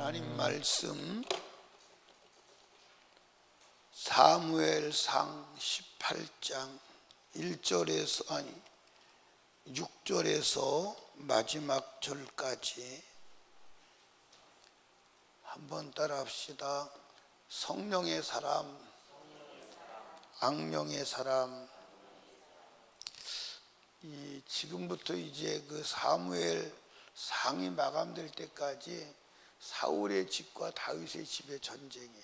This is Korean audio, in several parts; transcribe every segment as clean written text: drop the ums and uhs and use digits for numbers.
하나님 말씀 사무엘상 18장 6절에서 마지막 절까지 한번 따라 합시다. 성령의 사람, 악령의 사람. 지금부터 이제 그 사무엘 상이 마감될 때까지 사울의 집과 다윗의 집의 전쟁이에요.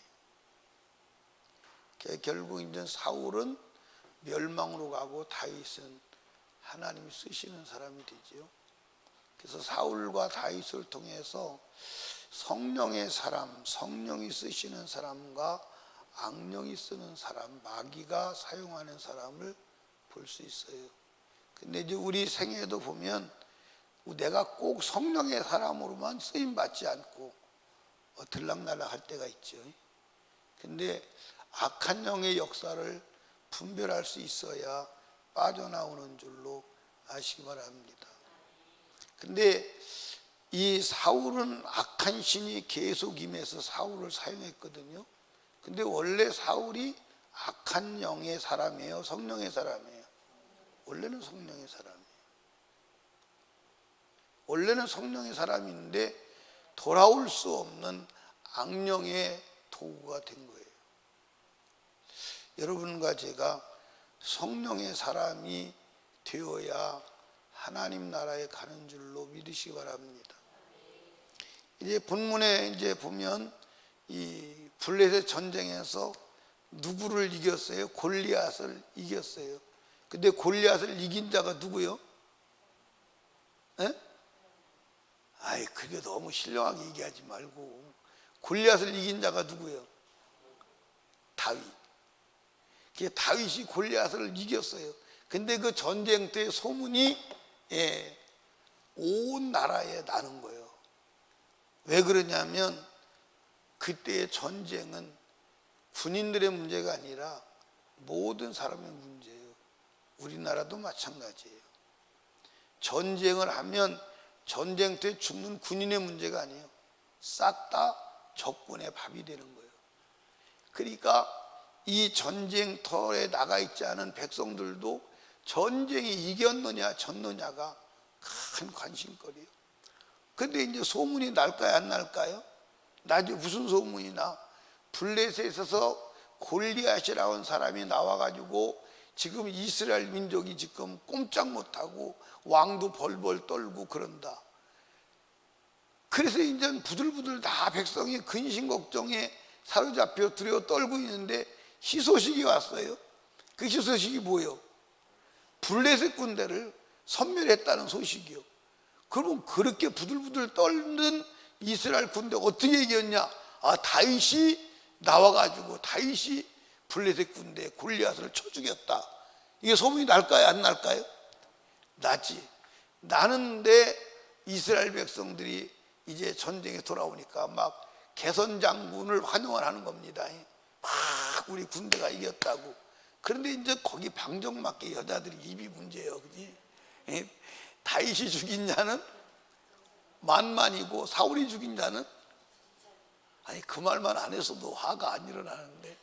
결국 이제 사울은 멸망으로 가고 다윗은 하나님이 쓰시는 사람이 되지요. 그래서 사울과 다윗을 통해서 성령의 사람, 성령이 쓰시는 사람과 악령이 쓰는 사람, 마귀가 사용하는 사람을 볼 수 있어요. 근데 이제 우리 생애도 보면 내가 꼭 성령의 사람으로만 쓰임 받지 않고 들락날락 할 때가 있죠. 근데 악한 영의 역사를 분별할 수 있어야 빠져나오는 줄로 아시기 바랍니다. 근데 이 사울은 악한 신이 계속 임해서 사울을 사용했거든요. 근데 원래 사울이 악한 영의 사람이에요, 성령의 사람이에요? 원래는 성령의 사람이에요. 원래는 성령의 사람인데 돌아올 수 없는 악령의 도구가 된 거예요. 여러분과 제가 성령의 사람이 되어야 하나님 나라에 가는 줄로 믿으시기 바랍니다. 이제 본문에 이제 보면 이 블레셋 전쟁에서 누구를 이겼어요? 골리앗을 이겼어요. 근데 골리앗을 이긴 자가 누구요? 그게 너무 신령하게 얘기하지 말고, 골리앗을 이긴 자가 누구예요? 다윗. 다윗이 골리앗을 이겼어요. 근데 그 전쟁터의 소문이 온 나라에 나는 거예요. 왜 그러냐면 그때의 전쟁은 군인들의 문제가 아니라 모든 사람의 문제예요. 우리나라도 마찬가지예요. 전쟁을 하면 전쟁터에 죽는 군인의 문제가 아니에요. 싹 다 적군의 밥이 되는 거예요. 그러니까 이 전쟁터에 나가 있지 않은 백성들도 전쟁이 이겼느냐 졌느냐가 큰 관심거리예요. 근데 이제 소문이 날까요, 안 날까요? 나중에 무슨 소문이 나? 블레셋에서 골리앗이라고 하는 사람이 나와가지고 지금 이스라엘 민족이 지금 꼼짝 못하고 왕도 벌벌 떨고 그런다. 그래서 이제 부들부들 다 백성이 근심 걱정에 사로잡혀 두려워 떨고 있는데 희소식이 왔어요. 그 희소식이 뭐예요? 블레셋 군대를 섬멸했다는 소식이요. 그러면 그렇게 부들부들 떨는 이스라엘 군대 어떻게 이겼냐? 다윗이 나와가지고 다윗이 블레셋 군대 골리앗을 쳐 죽였다. 이게 소문이 날까요, 안 날까요? 나지. 나는데 이스라엘 백성들이 이제 전쟁에 돌아오니까 막 개선 장군을 환영을 하는 겁니다. 막 우리 군대가 이겼다고. 그런데 이제 거기 방정맞게 여자들이 입이 문제예요. 그지? 다윗이 죽인 자는 만만이고 사울이 죽인 자는, 그 말만 안 했어도 화가 안 일어나는데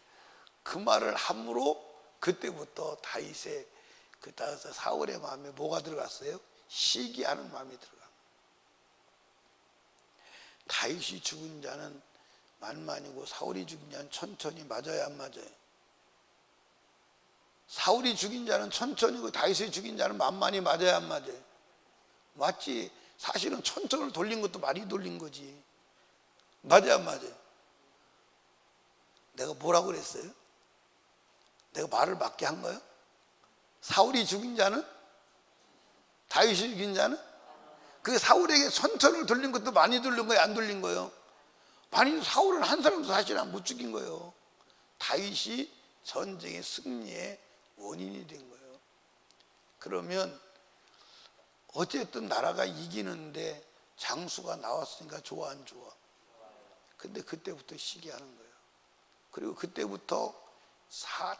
그 말을 함으로 그때부터 다윗의 사울의 마음에 뭐가 들어갔어요? 시기하는 마음이 들어갑니다. 다윗이 죽은 자는 만만이고 사울이 죽인 자는 천천히. 맞아요, 안 맞아요? 사울이 죽인 자는 천천히고 다윗이 죽인 자는 만만히. 맞아요, 안 맞아요? 맞지. 사실은 천천을 돌린 것도 많이 돌린 거지. 맞아요, 안 맞아요? 내가 뭐라고 그랬어요? 내가 말을 맞게 한 거예요? 사울이 죽인 자는, 다윗이 죽인 자는, 그 사울에게 천천을 돌린 것도 많이 돌린 거예요, 안 돌린 거예요? 많이. 사울은 한 사람도 사실 못 죽인 거예요. 다윗이 전쟁의 승리의 원인이 된 거예요. 그러면 어쨌든 나라가 이기는데 장수가 나왔으니까 좋아, 안 좋아? 근데 그때부터 시기하는 거예요. 그리고 그때부터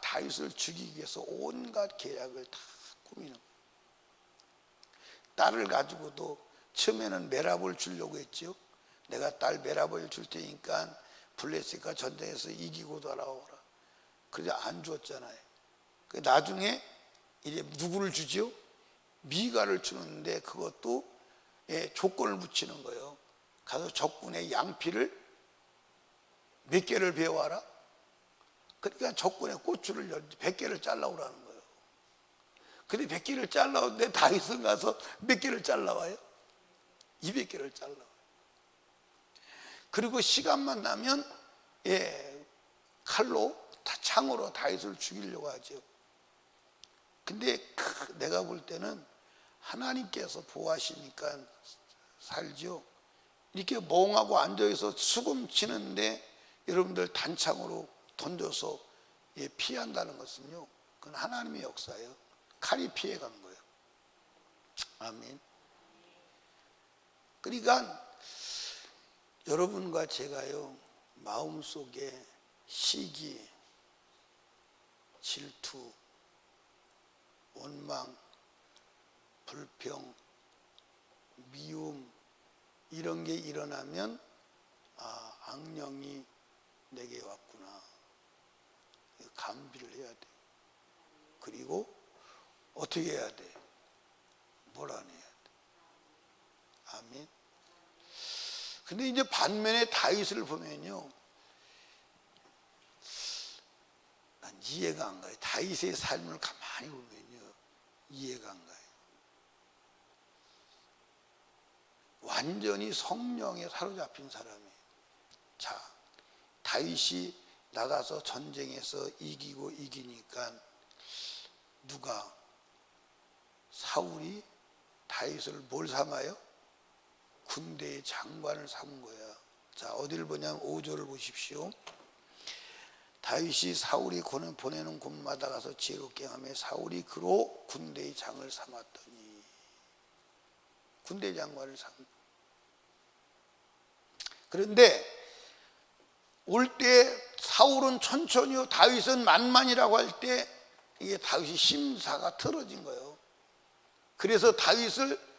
다윗을 죽이기 위해서 온갖 계략을 다 꾸미는 거예요. 딸을 가지고도 처음에는 메랍을 주려고 했죠. 내가 딸 메라볼 줄 테니까 블레셋과 전쟁에서 이기고 돌아오라. 그런데 안 주었잖아요. 나중에 이제 누구를 주지요? 미가를 주는데 그것도 조건을 붙이는 거예요. 가서 적군의 양피를 몇 개를 베어와라. 그러니까 적군의 고추를 100개를 잘라오라는 거예요. 근데 100개를 잘라오는데 다윗은 가서 몇 개를 잘라와요? 200개를 잘라와요. 그리고 시간만 나면 칼로 창으로 다윗을 죽이려고 하죠. 근데 내가 볼 때는 하나님께서 보호하시니까 살죠. 이렇게 멍하고 앉아있어 수금 치는데 여러분들 단창으로 던져서 피한다는 것은요, 그건 하나님의 역사예요. 칼이 피해간 거예요. 아멘. 그러니까 여러분과 제가요, 마음속에 시기, 질투, 원망, 불평, 미움 이런 게 일어나면 악령이 내게 왔구나. 감비를 해야 돼. 그리고 어떻게 해야 돼? 몰아내야 돼. 아멘. 근데 이제 반면에 다윗을 보면요, 난 이해가 안 가요. 다윗의 삶을 가만히 보면요, 이해가 안 가요. 완전히 성령에 사로잡힌 사람이에요. 자, 다윗이 나가서 전쟁에서 이기니까 누가, 사울이 다윗을 뭘 삼아요? 군대의 장관을 삼은 거야. 자, 어디를 보냐면 5절을 보십시오. 다윗이 사울이 보내는 곳마다 가서 지혜롭게 하며 사울이 그로 군대의 장을 삼았더니, 군대 장관을 삼. 그런데 올 때 사울은 천천히요, 다윗은 만만이라고 할 때 이게 다윗이 심사가 틀어진 거예요. 그래서 다윗을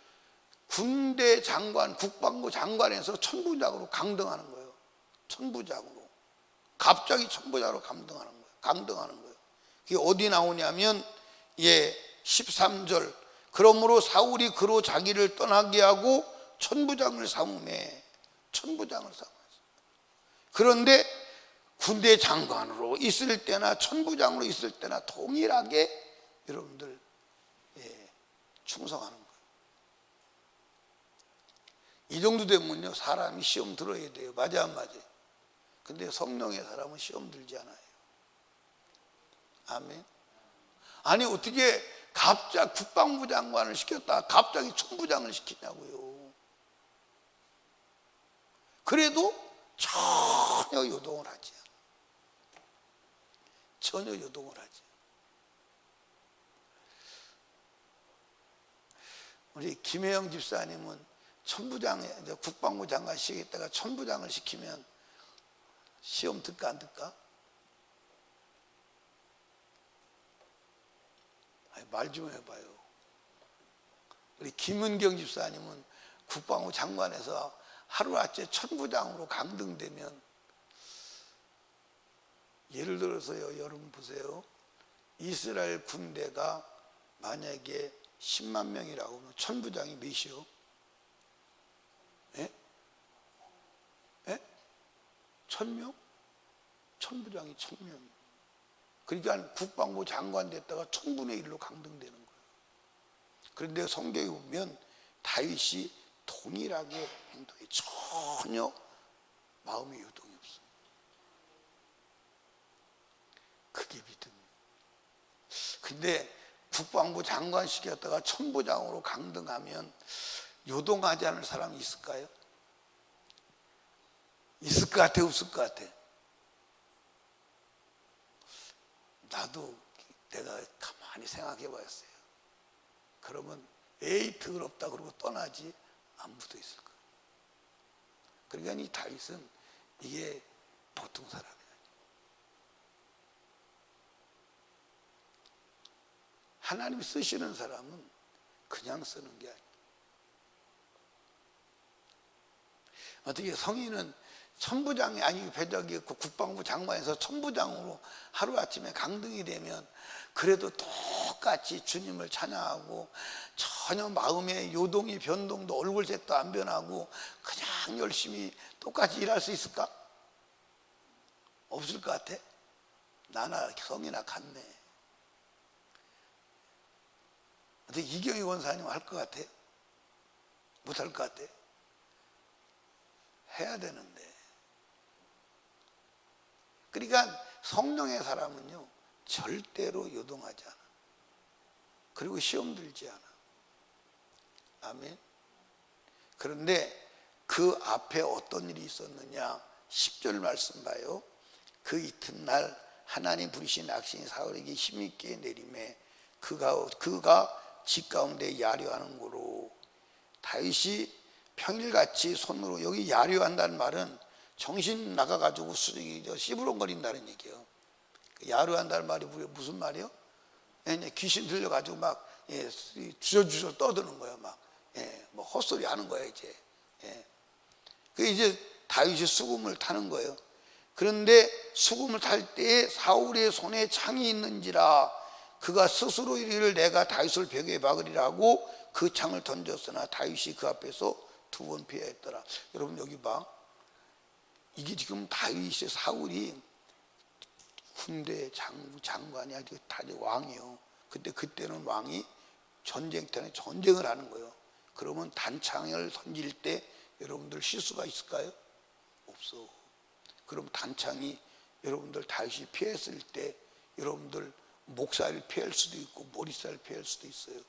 군대 장관, 국방부 장관에서 천부장으로 강등하는 거예요. 천부장으로. 갑자기 천부장으로 강등하는 거예요. 그게 어디 나오냐면 13절. 그러므로 사울이 그로 자기를 떠나게 하고 천부장을 삼음해. 천부장을 삼았어요. 그런데 군대 장관으로 있을 때나 천부장으로 있을 때나 동일하게 여러분들 충성하는 거예요. 이 정도 되면요, 사람이 시험 들어야 돼요. 맞아 안 맞아요? 근데 성령의 사람은 시험 들지 않아요. 아멘. 아니 어떻게 갑자기 국방부 장관을 시켰다 갑자기 천부장을 시키냐고요. 그래도 전혀 요동을 하지 않아요. 전혀 요동을 하지 않아요. 우리 김혜영 집사님은 천부장에 국방부 장관 시키다가 천부장을 시키면 시험 들까 안 들까? 말 좀 해봐요. 우리 김은경 집사님은 국방부 장관에서 하루아침에 천부장으로 강등되면, 예를 들어서요, 여러분 보세요. 이스라엘 군대가 만약에 10만 명이라고 하면 천부장이 몇이요? 예? 예? 1000명? 천부장이 1000명. 그러니까 국방부 장관 됐다가 1000분의 1로 강등되는 거예요. 그런데 성경에 보면 다윗이 동일하게 행동해. 전혀 마음의 요동이 없어요. 그게 믿음이에요. 근데 국방부 장관 시켰다가 천부장으로 강등하면 요동하지 않을 사람이 있을까요? 있을 것 같아, 없을 것 같아? 나도 내가 가만히 생각해 봤어요. 그러면 에이 더럽다 그러고 떠나지 안 붙어 있을 거예요. 그러니까 이 다윗은 이게 보통 사람이 아니에요. 하나님이 쓰시는 사람은 그냥 쓰는 게 아니에요. 어떻게 성인은 천부장이 아니 배적이 국방부 장관에서 천부장으로 하루아침에 강등이 되면 그래도 똑같이 주님을 찬양하고 전혀 마음의 요동이 변동도 얼굴색도 안 변하고 그냥 열심히 똑같이 일할 수 있을까? 없을 것 같아. 나나 성이나 같네. 어떻게 이경희 권사님 할 것 같아요? 못할 것 같아? 해야 되는데. 그러니까 성령의 사람은요 절대로 요동하지 않아. 그리고 시험 들지 않아. 아멘. 그런데 그 앞에 어떤 일이 있었느냐? 10절 말씀 봐요. 그 이튿날 하나님 부르신 악신이 사울에게 힘있게 내림에 그가 집 가운데 야려하는 거로. 다윗이 평일같이 손으로, 여기 야려한다는 말은 정신 나가가지고 씨부렁거린다는 얘기예요. 야려한다는 말이 무슨 말이에요? 귀신 들려가지고 막 주저주저 떠드는 거예요. 막 뭐 헛소리 하는 거예요 이제. 그 이제 다윗이 수금을 타는 거예요. 그런데 수금을 탈 때에 사울의 손에 창이 있는지라 그가 스스로 이르기를 내가 다윗을 벽에 박으리라고 그 창을 던졌으나 다윗이 그 앞에서 2번 피하였더라. 여러분 여기 봐. 이게 지금 다윗의 사울이 군대 장관이 아니고 왕이요. 근데 그때는 왕이 전쟁터에 전쟁을 하는 거예요. 그러면 단창을 던질 때 여러분들 실수가 있을까요? 없어. 그럼 단창이 여러분들 다윗이 피했을 때 여러분들 목살을 피할 수도 있고 머리살을 피할 수도 있어요.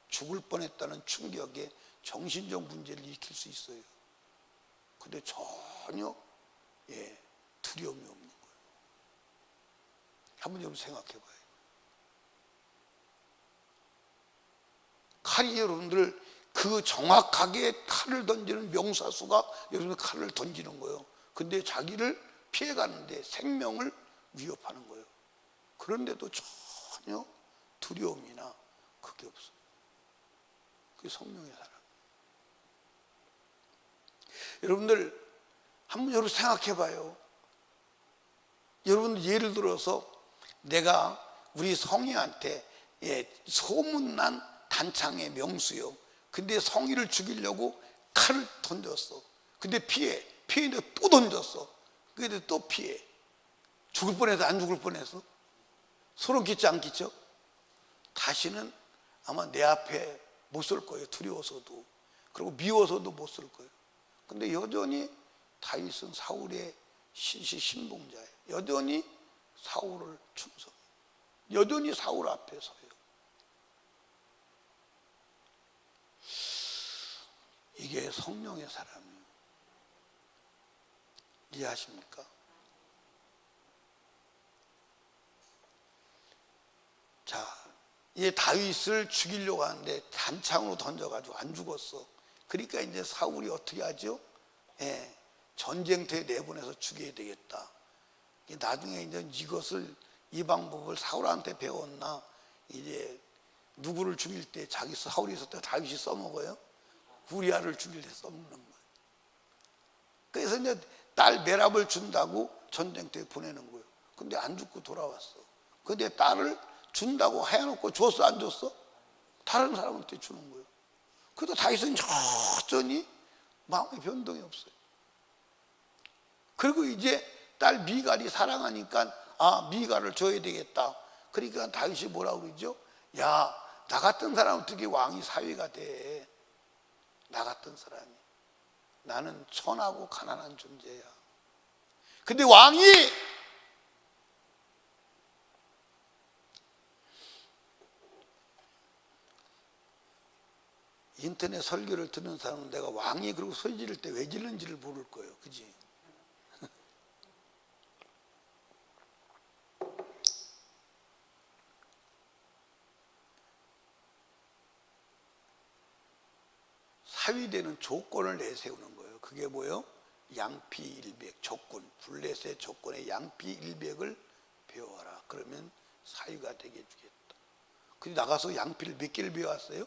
죽을 뻔했다는 충격에 정신적 문제를 일으킬 수 있어요. 근데 전혀 두려움이 없는 거예요. 한번 여러분 생각해 봐요. 칼이 여러분들 그 정확하게 칼을 던지는 명사수가 여러분들 칼을 던지는 거예요. 근데 자기를 피해가는데 생명을 위협하는 거예요. 그런데도 전혀 두려움이나 그게 없어요. 그게 성령의 사람. 여러분들 한번 여러분 생각해 봐요. 여러분들 예를 들어서 내가 우리 성희한테 소문난 단창의 명수요. 근데 성희를 죽이려고 칼을 던졌어. 근데 피했는데 또 던졌어. 근데 또 피해. 죽을 뻔해서 안 죽을 뻔해서. 소름 끼쳐 안 끼쳐? 다시는 아마 내 앞에 못 설 거예요. 두려워서도. 그리고 미워서도 못 설 거예요. 근데 여전히 다윗은 사울의 신봉자예요. 여전히 사울을 충성해요. 여전히 사울 앞에 서요. 이게 성령의 사람이에요. 이해하십니까? 자, 얘 다윗을 죽이려고 하는데 단창으로 던져가지고 안 죽었어. 그러니까 이제 사울이 어떻게 하죠? 전쟁터에 내보내서 죽여야 되겠다. 나중에 이제 이 방법을 사울한테 배웠나? 이제 누구를 죽일 때 자기 사울이 있을 때 다윗이 써먹어요? 우리아를 죽일 때 써먹는 거예요. 그래서 이제 딸 메랍을 준다고 전쟁터에 보내는 거예요. 근데 안 죽고 돌아왔어. 근데 딸을 준다고 해놓고 줬어, 안 줬어? 다른 사람한테 주는 거예요. 그래도 다윗은 여전히 마음의 변동이 없어요. 그리고 이제 딸 미갈이 사랑하니까 미갈을 줘야 되겠다. 그러니까 다윗이 뭐라고 그러죠? 야, 나 같은 사람 어떻게 왕이 사위가 돼? 나 같은 사람이. 나는 천하고 가난한 존재야. 근데 왕이 인터넷 설교를 듣는 사람은 내가 왕이 그러고 소리 지를 때 왜 지르는지를 모를 거예요. 그지? 사위되는 조건을 내세우는 거예요. 그게 뭐예요? 양피일백 조건, 블레셋 조건의 양피일백을 배워라. 그러면 사위가 되게 해주겠다. 근데 나가서 양피를 몇 개를 배웠어요?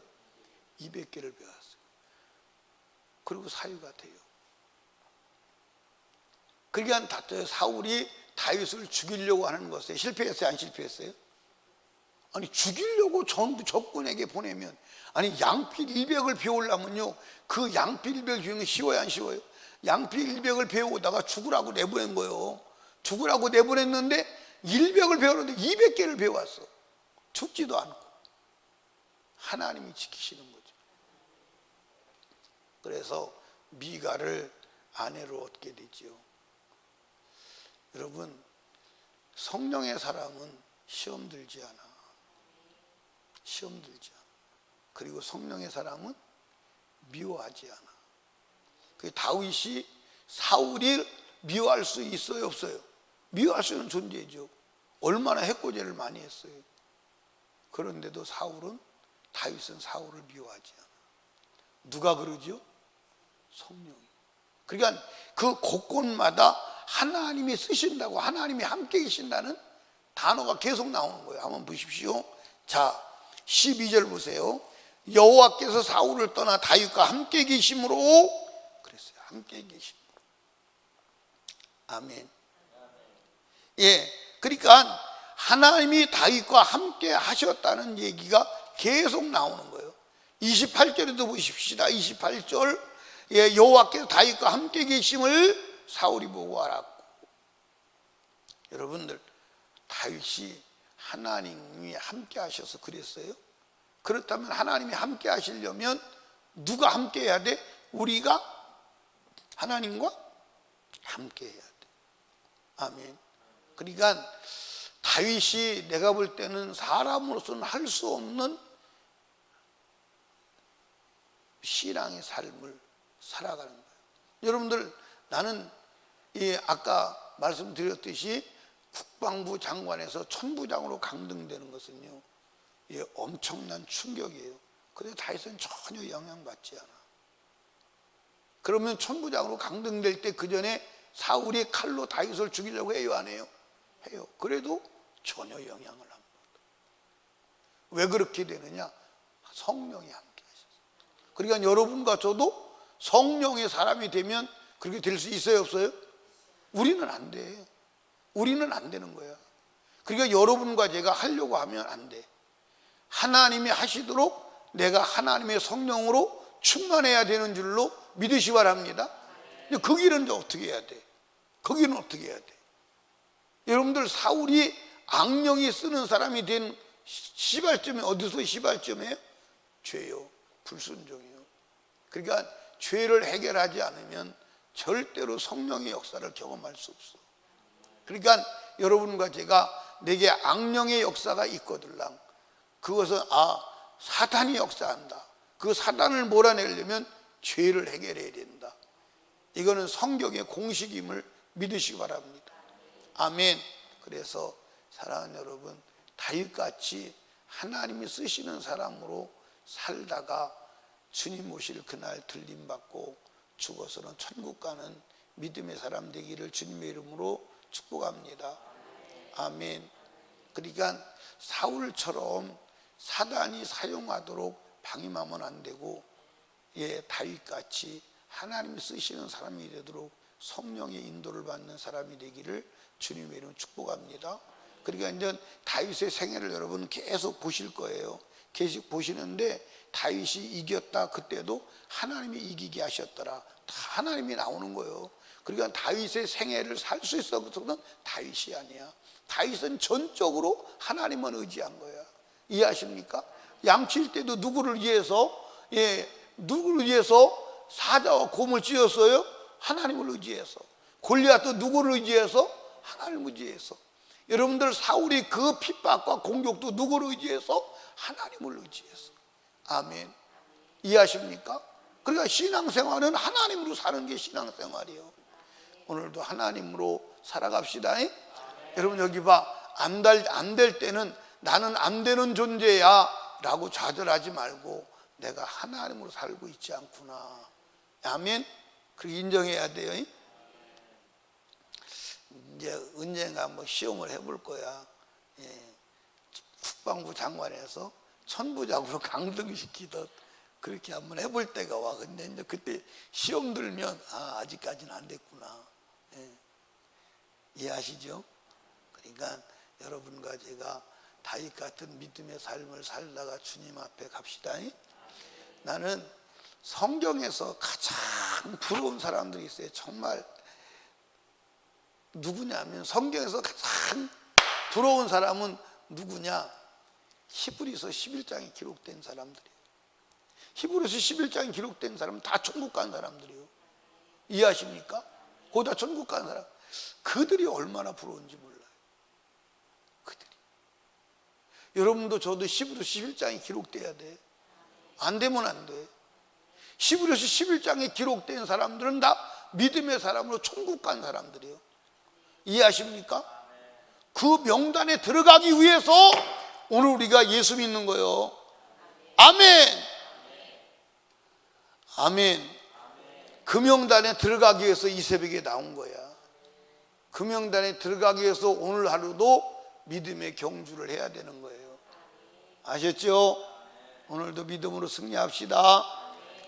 200개를 배웠어요. 그리고 사위가 돼요. 그러니까 사울이 다윗을 죽이려고 하는 것에 실패했어요, 안 실패했어요? 아니, 죽이려고 전부 적군에게 보내면, 아니 양필 100을 배우려면요, 그 양필 100을 배우는 게 쉬워요, 안 쉬워요? 양필 100을 배우다가 죽으라고 내보낸 거예요. 죽으라고 내보냈는데 100을 배우는데 200개를 배워왔어. 죽지도 않고. 하나님이 지키시는 거죠. 그래서 미가를 아내로 얻게 되지요. 여러분, 성령의 사람은 시험 들지 않아. 시험 들지 않아. 그리고 성령의 사람은 미워하지 않아. 그 다윗이 사울이 미워할 수 있어요, 없어요? 미워할 수 있는 존재죠. 얼마나 해코지를 많이 했어요. 그런데도 다윗은 사울을 미워하지 않아. 누가 그러죠? 성령이. 그러니까 그 곳곳마다 하나님이 쓰신다고, 하나님이 함께 계신다는 단어가 계속 나오는 거예요. 한번 보십시오. 자, 12절 보세요. 여호와께서 사울을 떠나 다윗과 함께 계심으로 그랬어요. 함께 계심으로. 아멘. 예, 그러니까 하나님이 다윗과 함께 하셨다는 얘기가 계속 나오는 거예요. 28절에도 보십시다. 28절, 예, 여호와께서 다윗과 함께 계심을 사울이 보고 알았고. 여러분들, 다윗이 하나님이 함께 하셔서 그랬어요? 그렇다면 하나님이 함께 하시려면 누가 함께 해야 돼? 우리가 하나님과 함께 해야 돼. 아멘. 그러니까 다윗이 내가 볼 때는 사람으로서는 할 수 없는 신앙의 삶을 살아가는 거예요. 여러분들, 나는 아까 말씀드렸듯이 국방부 장관에서 천부장으로 강등되는 것은요, 엄청난 충격이에요. 그런데 다윗은 전혀 영향받지 않아. 그러면 천부장으로 강등될 때 그 전에 사울이 칼로 다윗을 죽이려고 해요, 안 해요? 해요. 그래도 전혀 영향을 안 받아. 왜 그렇게 되느냐? 성령이 함께 하셨어요. 그러니까 여러분과 저도 성령의 사람이 되면 그렇게 될 수 있어요, 없어요? 우리는 안 돼. 우리는 안 되는 거야. 그러니까 여러분과 제가 하려고 하면 안 돼. 하나님이 하시도록 내가 하나님의 성령으로 충만해야 되는 줄로 믿으시 바랍니다. 근데 그 길은 어떻게 해야 돼? 거기는 어떻게 해야 돼? 여러분들, 사울이 악령이 쓰는 사람이 된 시발점이 어디서 시발점이에요? 죄요, 불순종이요. 그러니까 죄를 해결하지 않으면 절대로 성령의 역사를 경험할 수 없어. 그러니까 여러분과 제가 내게 악령의 역사가 있거들랑, 그것은 사탄이 역사한다. 그 사탄을 몰아내려면 죄를 해결해야 된다. 이거는 성경의 공식임을 믿으시기 바랍니다. 아멘. 그래서 사랑하는 여러분, 다윗같이 하나님이 쓰시는 사람으로 살다가 주님 오실 그날 들림받고 죽어서는 천국 가는 믿음의 사람 되기를 주님의 이름으로 축복합니다. 아멘. 그러니까 사울처럼 사단이 사용하도록 방임하면 안 되고, 다윗같이 하나님이 쓰시는 사람이 되도록 성령의 인도를 받는 사람이 되기를 주님의 이름으로 축복합니다. 그러니까 이제 다윗의 생애를 여러분 계속 보실 거예요. 계속 보시는데 다윗이 이겼다, 그때도 하나님이 이기게 하셨더라, 다 하나님이 나오는 거예요. 그러니까 다윗의 생애를 살 수 있었던 다윗이 아니야. 다윗은 전적으로 하나님만 의지한 거야. 이해하십니까? 양칠 때도 누구를 위해서 사자와 곰을 찧었어요? 하나님을 의지해서. 골리앗도 누구를 의지해서? 하나님을 의지해서. 여러분들, 사울이 그 핍박과 공격도 누구를 의지해서? 하나님을 의지해서. 아멘. 이해하십니까? 그러니까 신앙생활은 하나님으로 사는 게 신앙생활이에요. 오늘도 하나님으로 살아갑시다. 여러분, 여기 봐. 안 될 때는 나는 안 되는 존재야 라고 좌절하지 말고 내가 하나님으로 살고 있지 않구나. 아멘. 그렇게 인정해야 돼요. 이제 언젠가 한번 시험을 해볼 거야. 국방부 장관에서 천부장으로 강등시키듯 그렇게 한번 해볼 때가 와. 근데 이제 그때 시험 들면 아직까지는 안 됐구나. 이해하시죠? 그러니까 여러분과 제가 다윗 같은 믿음의 삶을 살다가 주님 앞에 갑시다. 나는 성경에서 가장 부러운 사람들이 있어요. 정말 누구냐면, 성경에서 가장 부러운 사람은 누구냐? 히브리서 11장에 기록된 사람들이에요. 히브리서 11장에 기록된 사람은 다 천국 간 사람들이에요. 이해하십니까? 거기 다 천국 간 사람. 그들이 얼마나 부러운지 몰라요. 그들이. 여러분도 저도 히브리서 11장에 기록돼야 돼. 안 되면 안 돼. 히브리서 11장에 기록된 사람들은 다 믿음의 사람으로 천국 간 사람들이에요. 이해하십니까? 그 명단에 들어가기 위해서 오늘 우리가 예수 믿는 거예요. 아멘. 아멘. 그 명단에 들어가기 위해서 이 새벽에 나온 거야. 그 명단에 들어가기 위해서 오늘 하루도 믿음의 경주를 해야 되는 거예요. 아셨죠? 오늘도 믿음으로 승리합시다.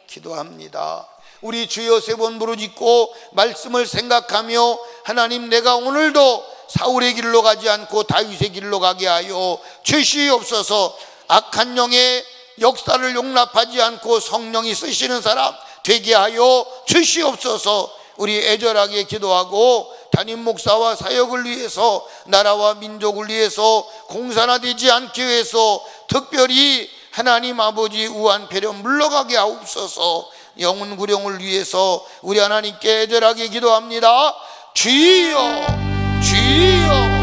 기도합니다. 우리 주여 세 번 부르짖고 말씀을 생각하며, 하나님, 내가 오늘도 사울의 길로 가지 않고 다윗의 길로 가게 하여 주시옵소서. 악한 영의 역사를 용납하지 않고 성령이 쓰시는 사람 되게 하여 주시옵소서. 우리 애절하게 기도하고 담임 목사와 사역을 위해서, 나라와 민족을 위해서, 공산화되지 않기 위해서 특별히 하나님 아버지 우한 패렴 물러가게 하옵소서. 영혼 구령을 위해서 우리 하나님께 애절하게 기도합니다. 주여, 주여.